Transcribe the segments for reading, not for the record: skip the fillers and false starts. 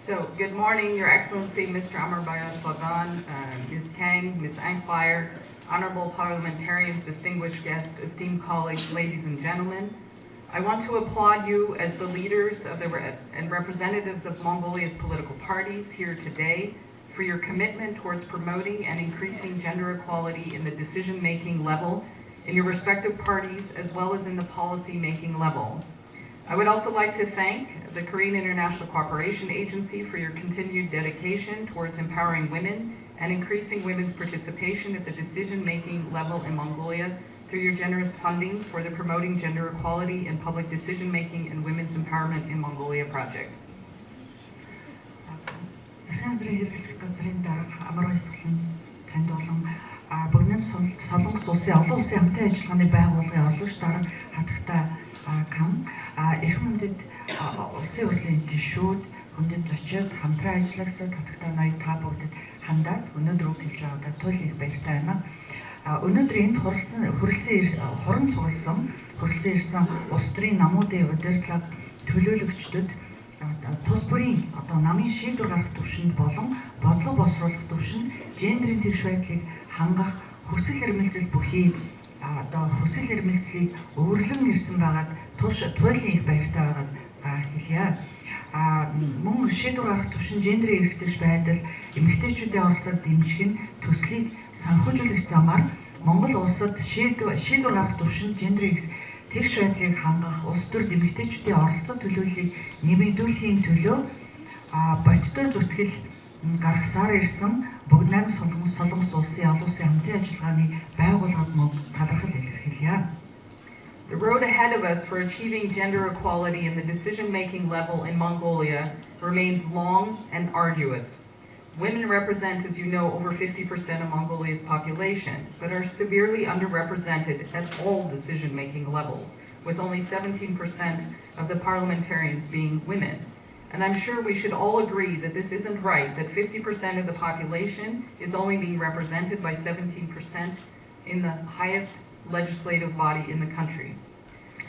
So, good morning, Your Excellency, Mr. Amarbayan Fagan, Ms. Kang, Ms. Ankfire, honorable parliamentarians, distinguished guests, esteemed colleagues, ladies and gentlemen. I want to applaud you as the leaders of and representatives of Mongolia's political parties here today for your commitment towards promoting and increasing gender equality in the decision-making level in your respective parties as well as in the policy-making level. I would also like to thank the Korean International Cooperation Agency for your continued dedication towards empowering women and increasing women's participation at the decision-making level in Mongolia through your generous funding for the Promoting Gender Equality in Public Decision-Making and Women's Empowerment in Mongolia project. Бүгд солонгос улсын олон улсын хамтын ажиллагааны байгууллагын орлогч дарга хатагтай кам эрх мөндөд улсын хурлын гишүүд хүндэт зочид хамтран ажиллагсад хатагтай ноёд та бүгдэд хандаад өнөөдөр үг хэлж байгаадаа туйлын их баяртай байна. Өнөөдөр энд хорон цугласан хүрэлцэн ирсэн улс төрийн намуудын удирдлага төлөөлөгчдөд тус бүрийн намын шийдвэр гаргах түвшинд болон бодлого боловсруулах түвшинд гендерийн тэгш байдлыг хангах хүсэл эрмэлзэл бүхий хүсэл эрмэлзлийг өвөрлөн ирсэн байгаад туйлын их баяртай байгаад хэлье. Мөн шийдвэр гаргах түвшин гендерийн эрх тэгш байдал эмэгтэйчүүдийн оролцоог дэмжих нь төслийг санхүүжүүлэх замаар Монгол улсад шийдвэр гаргах түвшин гендерийн тэгш байдлыг хангах улс төр эмэгтэйчүүдийн оролцоо төлөвлөлийг нэмэгдүүлэхийн төлөө бодиттой зүтгэл гаргасаар ирсэн бүгд найрамд солонгос улсын олон улсын хамтын ажиллагааны байгууллагад мөн талархал илэрхийлье. The road ahead of us for achieving gender equality in the decision-making level in Mongolia remains long and arduous. Women represent, as you know, over 50% of Mongolia's population, but are severely underrepresented at all decision-making levels, with only 17% of the parliamentarians being women. And I'm sure we should all agree that this isn't right, that 50% of the population is only being represented by 17% in the highest legislative body in the country.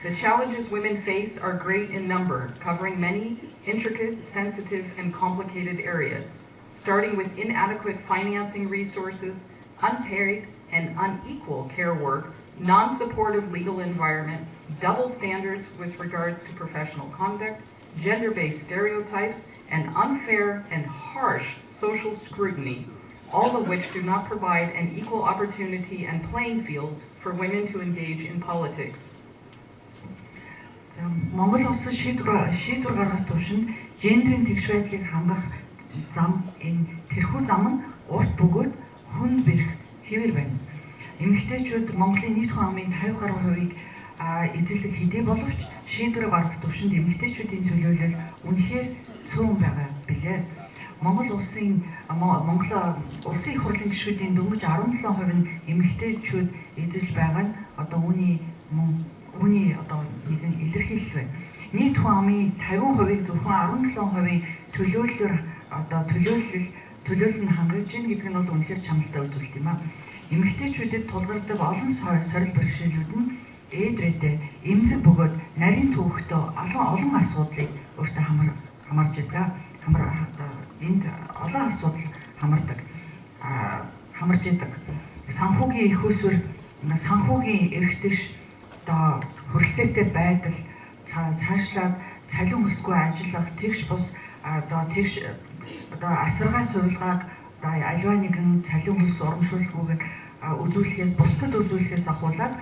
The challenges women face are great in number, covering many intricate, sensitive, and complicated areas, starting with inadequate financing resources, unpaid and unequal care work, non-supportive legal environment, double standards with regards to professional conduct, gender-based stereotypes, and unfair and harsh social scrutiny, all of which do not provide an equal opportunity and playing field for women to engage in politics. Монгол улсын шийдвэр гаргах түвшинд гендерийн тэгш байдлыг хангах зам энэ тэрхүү зам нь урт бөгөөд хүнд бэрх хэвээр байна. Эмэгтэйчүүд Монголын нийт хүн амын 50 гаруй хувийг эзэлэх хэдий боловч шийдвэр гаргах түвшинд эмэгтэйчүүдийн төлөөлөл үнэхээр цөөн байгаа билээ. Монгол улсын их хурлын гишүүдийн дөнгөж 17% нь эмэгтэйчүүд эзэлж байгаа нь үүний нэгэн илэрхийлэл байна. Нийт хүн амын 50%-ийг зөвхөн 17%-ийн төлөөлөл нь хангаж ийн гэдэг нь бол үнэхээр чамлалтай үзүүлэлт юм аа. Эмэгтэйчүүдэд тулгардаг олон сорил бэрхшээлүүд нь ээдрээдээ эмзэг бөгөөд нарийн төвөгтөө олон асуудлыг өөртөө хамарж идэг. Энд олон асуудал хамарж идэг. Санхүүгийн их усвэр санхүүгийн эрх тэгш хүрэлцээтэй байдал цаашлаад цалин өсгүй ажиллах тэгш бус асаргаа сувилгааг аливаа нэгэн цалин өс урамшуулгүйгээр үзүүлэхээс бусдад үзүүлэхээс ахуулаад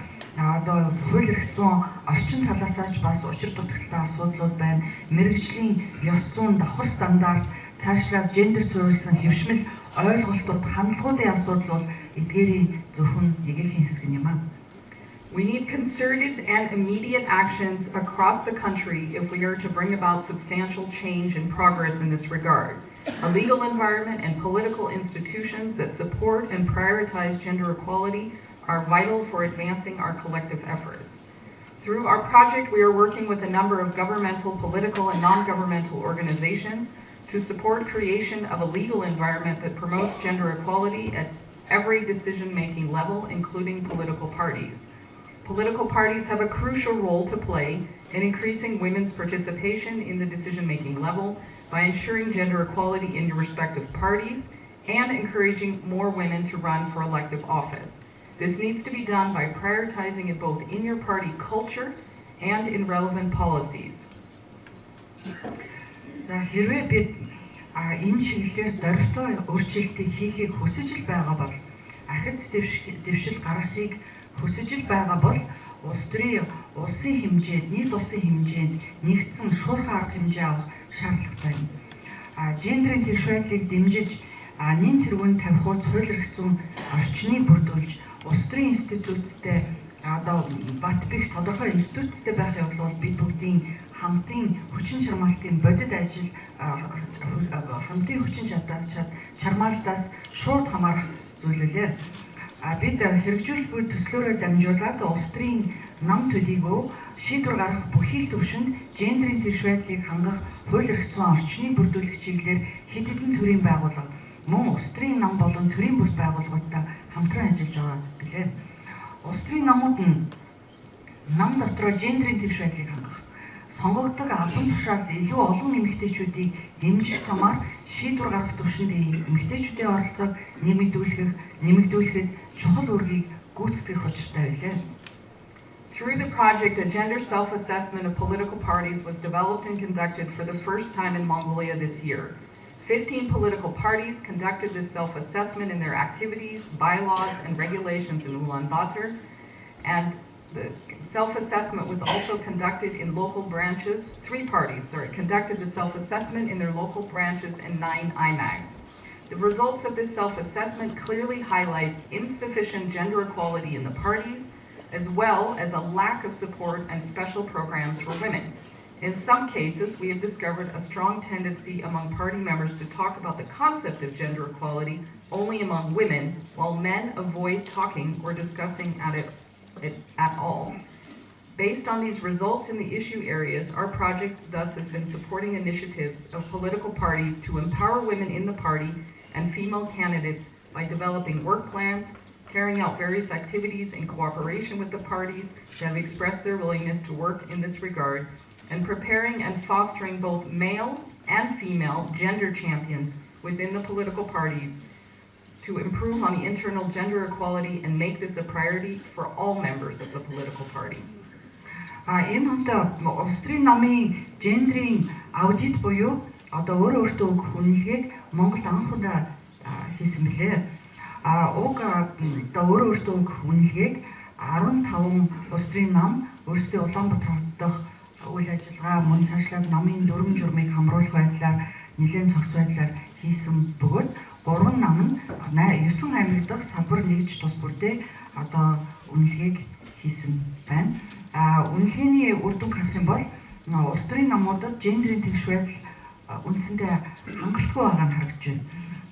хууль эрх зүйн орчин талаасаач бас учир дутагдaltaй асуудлууд байна. Мэргэжлийн ёс зүйн давхар стандарт цаашлаад гендер суурилсан хэвшмэл ойлголтууд хандлагуудын асуудал бол эдгээрийн зөвхөн нэгэн хэсэг юм аа. We need concerted and immediate actions across the country if we are to bring about substantial change and progress in this regard. A legal environment and political institutions that support and prioritize gender equality are vital for advancing our collective efforts. Through our project, we are working with a number of governmental, political, and non-governmental organizations to support creation of a legal environment that promotes gender equality at every decision-making level, including political parties. Political parties have a crucial role to play in increasing women's participation in the decision-making level by ensuring gender equality in your respective parties and encouraging more women to run for elective office. This needs to be done by prioritizing it both in your party culture and in relevant policies. За хэрвээ бид энэ чиглэлээр дөрвөлтэй өөрчлөлтийг хийхийг хүсэж байгаа бол ахиц дэвшил гаргахыг хүсэж байгаа бол улс төрийн улсын хэмжээнд нийт улсын хэмжээнд нэгдсэн шуурхай арга хэмжээ авах шаардлагатай юм. Гендерийн тэгш байдлыг дэмжиж нэн тэргүүнд тавих хууль эрх зүйн орчныг бүрдүүлж улс төрийн институттэй одоо бат бих тодорхой институттэй байх явдал бол бид бүгдийн хамтын хүчин чармаалтын бодит ажил хамтын хүчин чармаалтаас шууд хамаарах зүйлээ. Бид хэрэгжүүлж буй төслөөрөө дамжуулаад улс төрийн нам төлөвөө шийдвэр гаргах бүхий л төвшөнд гендерийн тэгш байдлыг хангах хууль эрх зүйн орчныг бүрдүүлэх чиглэлээр хэд хэдэн төрлийн байгууллага мөн улс төрийн нам болон төрийн бүс байгууллагуудтай хамтран ажиллаж байгаа билээ. Улс төрийн намууд нь нам дотроо гендерийн тэгш байдлыг хангах, сонгогддог албан тушаалд илүү олон эмэгтэйчүүдийг дэмжих замаар шийдвэр гаргах төвшөнд эмэгтэйчүүдийн оролцоог нэмэгдүүлэхэд чухал үүргийг гүйцэтгэх учиртай байлаа. Through the project, a gender self-assessment of political parties was developed and conducted for the first time in Mongolia this year. 15 political parties conducted this self-assessment in their activities, bylaws, and regulations in Ulaanbaatar, and the self-assessment was also conducted in local branches. 3 parties conducted the self-assessment in their local branches and 9 IMAGs. The results of this self-assessment clearly highlight insufficient gender equality in the parties, as well as a lack of support and special programs for women. In some cases, we have discovered a strong tendency among party members to talk about the concept of gender equality only among women, while men avoid talking or discussing it at all. Based on these results in the issue areas, our project thus has been supporting initiatives of political parties to empower women in the party and female candidates by developing work plans, carrying out various activities in cooperation with the parties that have expressed their willingness to work in this regard, and preparing and fostering both male and female gender champions within the political parties to improve on the internal gender equality and make this a priority for all members of the political party. Энэ онтой улс төрийн намын гендерийн аудит буюу одоо өөртөө өгөх үнэлгээг Монгол анх удаа хийсэн билээ. Уг одоо өөртөө өгөх үнэлгээг 15 улс төрийн нам өөрсдийн Улаанбаатар хот дох үйл ажиллагаа мөн цаашлаад намын дүрм журмыг хамруулах байдлаар нэлээд цогц байдлаар хийсэн бөгөөд 3 нам нь 9 аймаг дахь салбар нэгж тус бүрдээ одоо үнэлгээг хийсэн байна. Үнэлгээний үр дүн харах юм бол улс төрийн намуудад гендерийн тэгш байдал үндсэндээ хангалтгүй байгаа нь харагдж байна.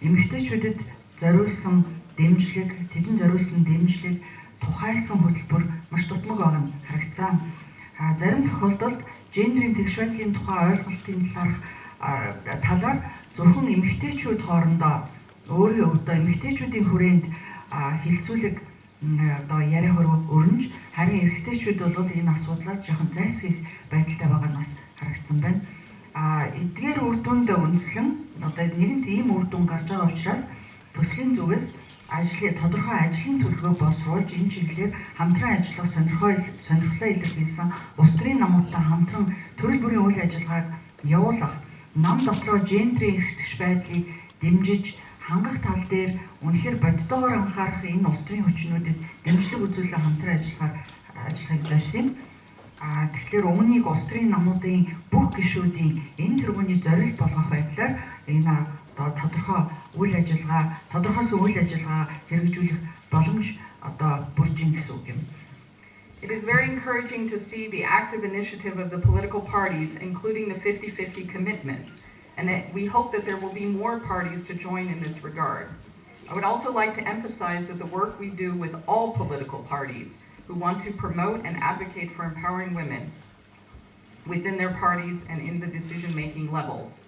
Эмэгтэйчүүдэд зориулсан дэмжлэг, тэдэнд зориулсан дэмжлэг тухайлсан хөтөлбөр маш дутмаг байгаа нь харагдсан. Зарим тохиолдолд гендерийн тэгш байдлын тухай ойлголтын талаар зөвхөн эмэгтэйчүүд хоорондоо өөрийн одоо эмэгтэйчүүдийн хүрээнд хилцүүлэг одоо яриа хөрөг өрнөж харин эрэгтэйчүүд бол энэ асуудлаар жоохон зайлсхийх байдалтай байгаа нь бас харагдсан байна. Эдгээр үр дүнд үндэслэн одоо нэгэнт ийм үр дүн гарч байгаа учраас төслийн зүгээс тодорхой ажлын төлөвлөгөө боловсруулж энэ чиглэлээр хамтран ажиллах сонирхлоо илэрхийлсэн улс төрийн намуудтай хамтран төрөл бүрийн үйл ажиллагааг явуулах, нам дотроо гендерийн эрхтгч байдлыг дэмжиж хангах тал дээр үнэхээр бодитоогоор анхаарах энэ улс төрийн хүчнүүдэд дэмжлэг үзүүлэлт хамтран ажиллахыг зорьсон юм. Тэгэхээр өмнөнийг улс төрийн намуудын бүх гишүүдийн энэ тэргүүний зорилт болгох байдлаар энэ тодорхой үйл ажиллагаа хэрэгжүүлэх боломж одоо бүржин гэсэн үг юм. It is very encouraging to see the active initiative of the political parties, including the 50-50 commitments, and that we hope that there will be more parties to join in this regard. I would also like to emphasize that the work we do with all political parties who want to promote and advocate for empowering women within their parties and in the decision-making levels.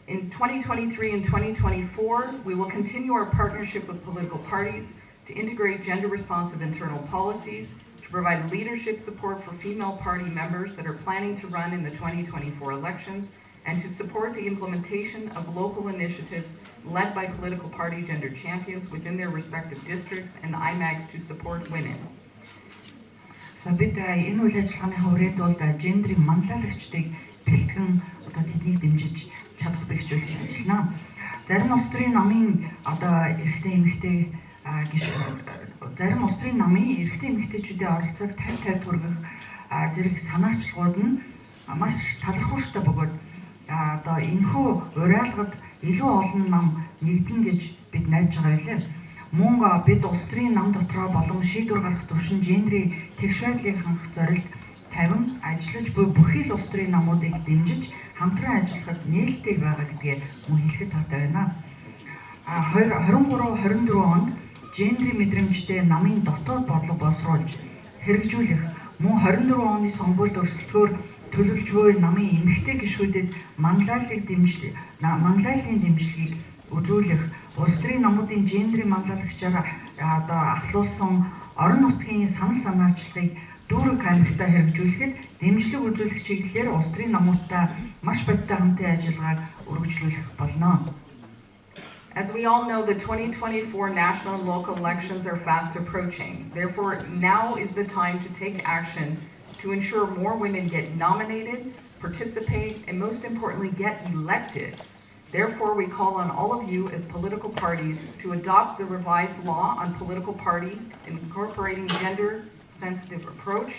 In 2023 and 2024, we will continue our partnership with political parties to integrate gender-responsive internal policies, to provide leadership support for female party members that are planning to run in the 2024 elections, and to support the implementation of local initiatives led by political party gender champions within their respective districts and IMAGs to support women. За бид энэ үйл ажиллагааны хүрээнд бол гендрийн манлайлагчдыг бэлтгэн одоо тэднийг дэмжиж чадах бэрхжүүлж ажиллана. Зарим улс төрийн намын одоо эрэгтэй эмэгтэй зарим улс төрийн намын эрэгтэй эмэгтэйчүүдийн оролцоог 50-50 хүргэх зэрэг санаачлагууд нь маш талархууштай бөгөөд одоо энэхүү уриалгад илүү олон нам нэгдэн гэж бид найдаж байгаа байлаа. Мөн бид улс төрийн нам дотроо болон шийдвэр гаргах төвшин гендрийн тэгш байдлыг хангах зорилт тавин ажиллаж буй бүхий л улс төрийн намуудыг дэмжиж хамтран ажиллахад нээлттэй байгаа гэдгээ мөн хэлэхэд таатай байна. 23-24 онд гендрийн мэдрэмжтэй намын дотоод бодлого боловсруулж хэрэгжүүлэх мөн 24 оны сонгуульд өрсөлдөхөөр төлөвлөж буй намын эмэгтэй гишүүдэд манлайлалын дэмжлэгийг үзүүлэх улс төрийн намуудын гендрийн манлайлагчаар одоо ахлуулсан орон нутгийн санал санаачлагыг дүүрэг камертай хэрэгжүүлэхэд дэмжлэг үзүүлэх чиглэлээр улс төрийн намуудтай маш бодиттой хамтын ажиллагааг үргэлжлүүлэх болно. As we all know, the 2024 national and local elections are fast approaching. Therefore, now is the time to take action to ensure more women get nominated, participate, and most importantly, get elected. Therefore, we call on all of you as political parties to adopt the revised law on political party incorporating gender-sensitive approach,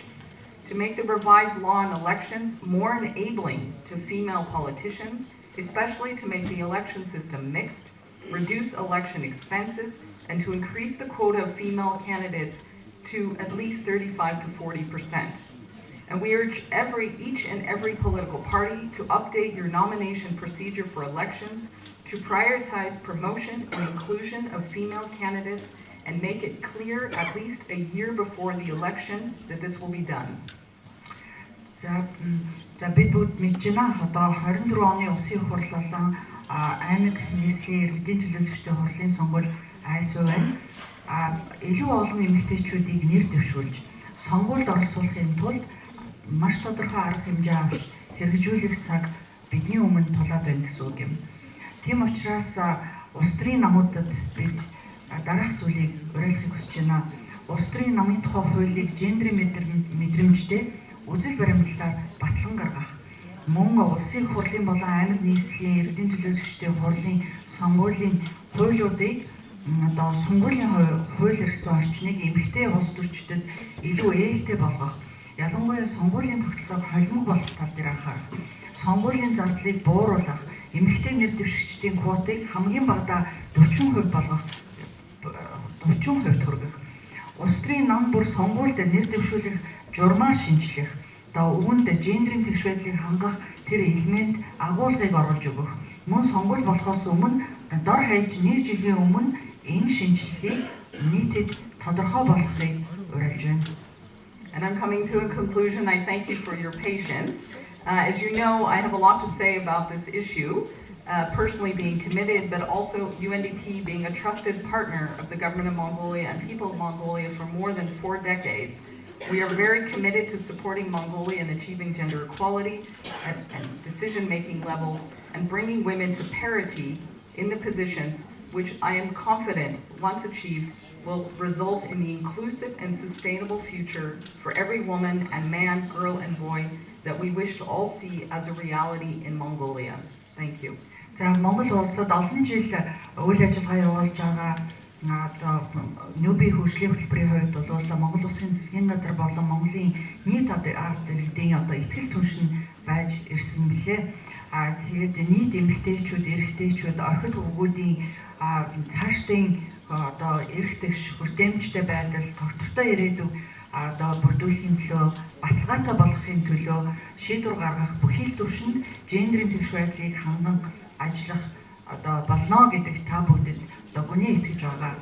to make the revised law on elections more enabling to female politicians, especially to make the election system mixed, reduce election expenses, and to increase the quota of female candidates to at least 35 to 40%. And we urge each and every political party to update your nomination procedure for elections, to prioritize promotion and inclusion of female candidates, and make it clear at least a year before the election that this will be done. За бид бүгд мэдж байна. Одоо 24 оны улсын хурал болон аймаг нийслэлийн иргэдийн төлөөлөгчдийн хурлын сонгуул айсуу байна. Илүү олон эмэгтэйчүүдийг нэр дэвшүүлж сонгуульд оролцуулахын тулд маш тодорхой арга хэмжээ авч хэрэгжүүлэх цаг бидний өмнө тулаад байна гэсэн үг юм. Тийм учраас улс төрийн намуудад бид дараах зүйлийг уриалахыг хүсэж байна. Улс төрийн намын тухай хуулийг гендрийн мэдрэмжтэй үзэл баримтлалаар батлан гаргах, мөн улсын хурлын болон аймаг нийслэлийн иргэдийн төлөөлөгчдийн хурлын сонгуулийн хуулиудыг одоо сонгуулийн хууль эрх зүйн орчныг эмэгтэй улс төрчдөд илүү ээлтэй болгох, ялангуяа сонгуулийн тогтолцоог холимог болгох тал дээр анхаарах, сонгуулийн зардлыг бууруулах, эмэгтэй нэр дэвшигчдийн квотыг хамгийн багадаа 40% болгох, 40% хүргэх, улс төрийн нам бүр сонгуульд нэр дэвшүүлэх журмаар шинжлэх, үүнд гендрийн тэгш байдлыг хангах тэр элемент агуулгыг оруулж өгөх, мөн сонгуул болохоос өмнө дор хаяж нэг жилийн өмнө энэ шинжилгээг нийтэд тодорхой болгохыг уриалж байна. And I'm coming to a conclusion. I thank you for your patience. As you know, I have a lot to say about this issue, personally being committed, but also UNDP being a trusted partner of the government of Mongolia and people of Mongolia for more than 4 decades. We are very committed to supporting Mongolia in achieving gender equality at decision-making levels and bringing women to parity in the positions which I am confident, once achieved, will result in the inclusive and sustainable future for every woman and man, girl and boy that we wish to all see as a reality in Mongolia. Thank you. За Монгол улсад олон жил үйл ажиллагаа явуулж байгаа НҮБХ хөгжлийн хөтөлбөрийн хувьд бол Монгол улсын засгийн газар болон Монголын нийт ард иргэдийн одоо итгэл түншин байж ирсэн билээ. Тэгээд нийт эмэгтэйчүүд, эрэгтэйчүүд, орхид хүүгүүдийн цаашдын одоо эрх тэгш хүртээмжтэй байдал, тогтвортой ирээдүйг одоо бүрдүүлэхийн төлөө, баталгаатай болгохын төлөө шийдвэр гаргах бүхий л төвшөнд гендрийн тэгш байдлыг ханган ажиллах одоо болно гэдэг та бүхэнд одоо гүний итгэж байгаа.